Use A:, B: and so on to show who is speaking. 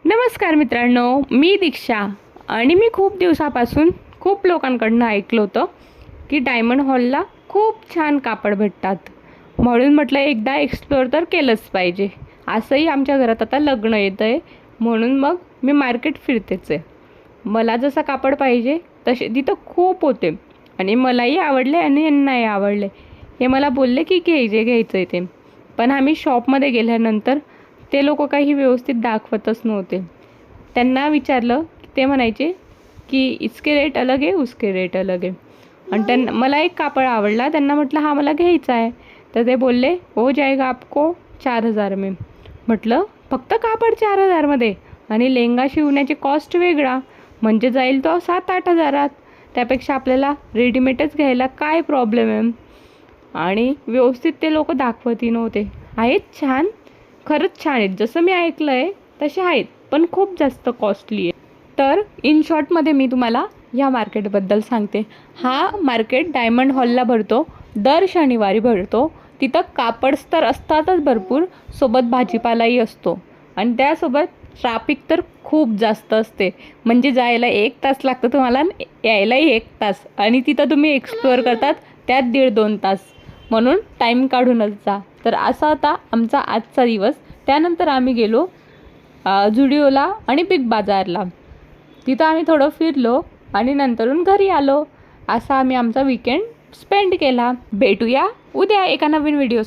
A: नमस्कार मित्रांनो, मी दीक्षा आणि मी खूप दिवसापासून खूप लोकांकडून ऐकलं होतं की डायमंड हॉलला खूप छान कापड भेटतात. म्हणून म्हटलं एकदा एक्सप्लोअर तर केलंच पाहिजे. असंही आमच्या घरात आता लग्न येतं आहे, म्हणून मग मी मार्केट फिरतेच आहे. मला जसं कापड पाहिजे तसे तिथं खूप होते आणि मलाही आवडले आणि यांनाही आवडले. हे मला बोलले की घ्यायचं आहे ते, पण आम्ही शॉपमध्ये गेल्यानंतर ते लोक काही व्यवस्थित दाखवतच नव्हते. त्यांना विचारलं की ते म्हणायचे की इसके रेट अलग है, उसके रेट अलग है. आणि मला एक कापड आवडला, त्यांना म्हटलं हा मला घ्यायचा आहे, तर ते बोलले हो जाएगा आपको 4,000 में. म्हटलं फक्त कापड 4,000मध्ये आणि लेहंगा शिवण्याची कॉस्ट वेगळा, म्हणजे जाईल तो 7-8 हजारात. त्यापेक्षा आपल्याला रेडीमेडच घ्यायला काय प्रॉब्लेम आहे. आणि व्यवस्थित ते लोक दाखवतही नव्हते. आहेत छान, खरंच छान आहेत, जसं मी ऐकलं आहे तसे आहेत, पण खूप जास्त कॉस्टली आहे. तर इन शॉर्टमध्ये मी तुम्हाला या मार्केटबद्दल सांगते. हा मार्केट डायमंड हॉलला भरतो, दर शनिवारी भरतो. तिथं कापड्स तर असतातच भरपूर, सोबत भाजीपालाही असतो आणि त्यासोबत ट्रॅफिक तर खूप जास्त असते. म्हणजे जायला 1 तास लागतं तुम्हाला, यायलाही 1 तास, आणि तिथं तुम्ही एक्सप्लोअर करतात त्यात 1.5-2 तास. म्हणून टाईम काढूनच जा. तर असा होता आमचा आजचा दिवस. त्यानंतर आम्ही गेलो झुडिओला आणि बिग बाजारला. तिथं आम्ही थोडं फिरलो आणि नंतरून घरी आलो. असा आम्ही आमचा वीकेंड स्पेंड केला. भेटूया उद्या एका नवीन व्हिडिओ.